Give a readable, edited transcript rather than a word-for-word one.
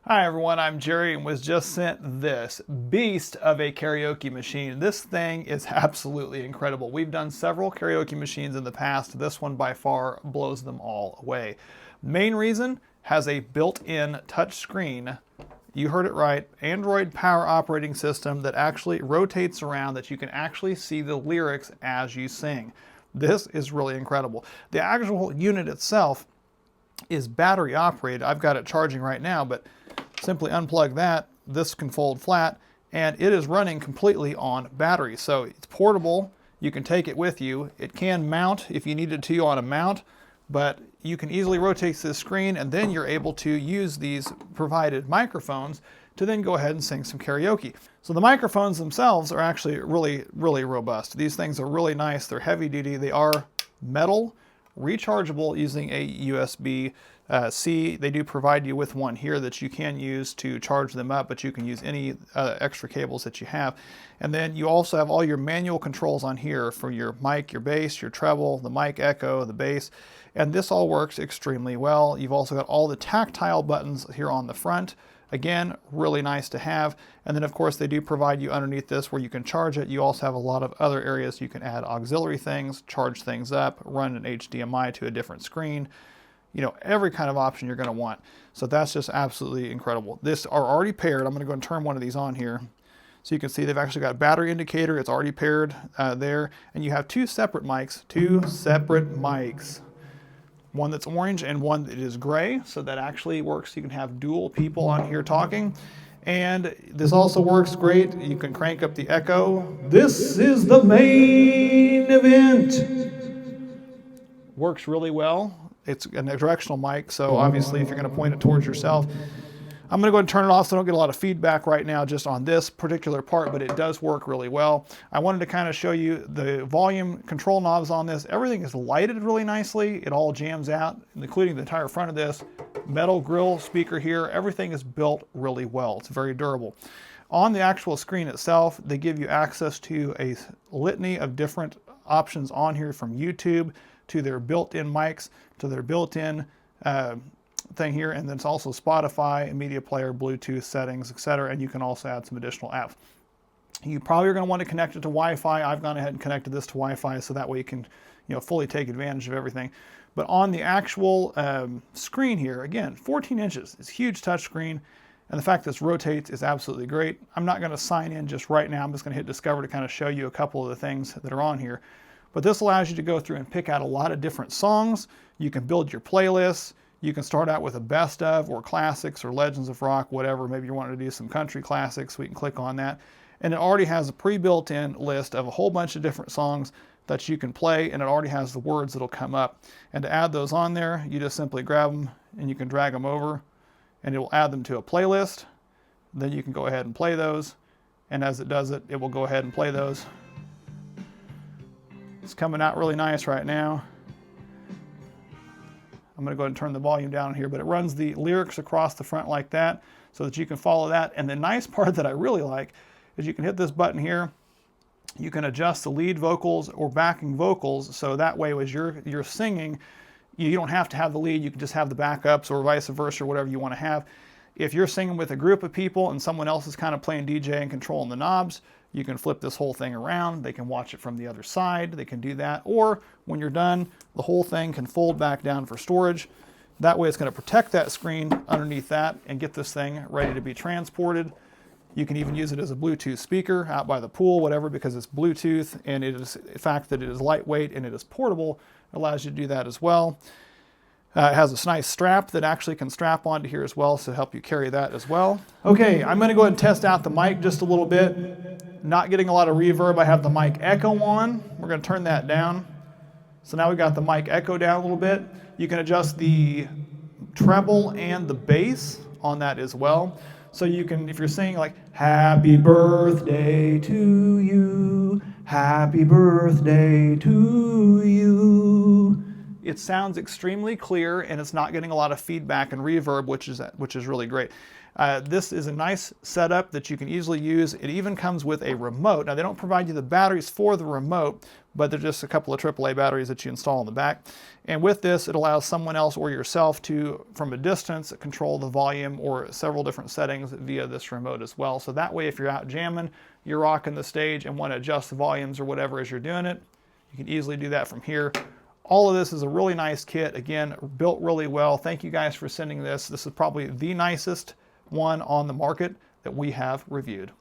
Hi everyone, I'm Jerry and was just sent this beast of a karaoke machine. This thing is absolutely incredible. We've done several karaoke machines in the past. This one by far blows them all away. Main reason, has a built-in touch screen. You heard it right, Android Power operating system that actually rotates around that you can actually see the lyrics as you sing. This is really incredible. The actual unit itself is battery operated. I've got it charging right now, but simply unplug that. This can fold flat, and it is running completely on battery. So it's portable. You can take it with you. It can mount if you needed to on a mount, but you can easily rotate this screen, and then you're able to use these provided microphones to then go ahead and sing some karaoke. So the microphones themselves are actually really robust. These things are really nice. They're heavy duty. They are metal, rechargeable using a USB-C. They do provide you with one here that you can use to charge them up, but you can use any extra cables that you have. And then you also have all your manual controls on here for your mic, your bass, your treble, the mic echo, the bass, and this all works extremely well. You've also got all the tactile buttons here on the front. Again, really nice to have. And then of course they do provide you underneath this where you can charge it. You also have a lot of other areas you can add auxiliary things, charge things up, run an HDMI to a different screen. You know, every kind of option you're going to want. So that's just absolutely incredible. This are already paired. I'm going to go and turn one of these on here. So you can see they've actually got a battery indicator. It's already paired there. And you have two separate mics. One that's orange and one that is gray, so that actually works. You can have dual people on here talking. And this also works great. You can crank up the echo. This is the main event. Works really well. It's a directional mic, so obviously if you're going to point it towards yourself. I'm going to go ahead and turn it off so I don't get a lot of feedback right now just on this particular part, but it does work really well. I wanted to kind of show you the volume control knobs on this. Everything is lighted really nicely. It all jams out, including the entire front of this. Metal grill speaker here. Everything is built really well. It's very durable. On the actual screen itself, they give you access to a litany of different options on here, from YouTube to their built-in mics to their built-in thing here, and then it's also Spotify, a media player, Bluetooth settings, etc. And you can also add some additional apps. You probably are going to want to connect it to Wi-Fi. I've gone ahead and connected this to Wi-Fi so that way you can, fully take advantage of everything. But on the actual screen here, again, 14 inches. It's a huge touch screen, and the fact that this rotates is absolutely great. I'm not going to sign in just right now. I'm just going to hit Discover to kind of show you a couple of the things that are on here. But this allows you to go through and pick out a lot of different songs. You can build your playlists. You can start out with a best of or classics or legends of rock, whatever. Maybe you want to do some country classics. We can click on that. And it already has a pre-built-in list of a whole bunch of different songs that you can play, and it already has the words that'll come up. And to add those on there, you just simply grab them and you can drag them over, and it will add them to a playlist. Then you can go ahead and play those. And as it does it, it will go ahead and play those. It's coming out really nice right now. I'm going to go ahead and turn the volume down here, but it runs the lyrics across the front like that so that you can follow that. And the nice part that I really like is you can hit this button here. You can adjust the lead vocals or backing vocals, so that way as you're singing, you don't have to have the lead. You can just have the backups or vice versa, or whatever you want to have. If you're singing with a group of people and someone else is kind of playing DJ and controlling the knobs, you can flip this whole thing around. They can watch it from the other side. They can do that. Or when you're done, the whole thing can fold back down for storage. That way it's going to protect that screen underneath that and get this thing ready to be transported. You can even use it as a Bluetooth speaker out by the pool, whatever, because it's Bluetooth, and it is the fact that it is lightweight and it is portable allows you to do that as well. It has this nice strap that actually can strap onto here as well, so help you carry that as well. Okay, I'm going to go ahead and test out the mic just a little bit. Not getting a lot of reverb. I have the mic echo on. We're going to turn that down. So now we've got the mic echo down a little bit. You can adjust the treble and the bass on that as well. So you can, if you're singing like, happy birthday to you, happy birthday to you, it sounds extremely clear and it's not getting a lot of feedback and reverb, which is really great. This is a nice setup that you can easily use. It even comes with a remote. Now, they don't provide you the batteries for the remote, but they're just a couple of AAA batteries that you install in the back. And with this, it allows someone else or yourself to, from a distance, control the volume or several different settings via this remote as well. So that way, if you're out jamming, you're rocking the stage and want to adjust the volumes or whatever as you're doing it, you can easily do that from here. All of this is a really nice kit. Again, built really well. Thank you guys for sending this. This is probably the nicest one on the market that we have reviewed.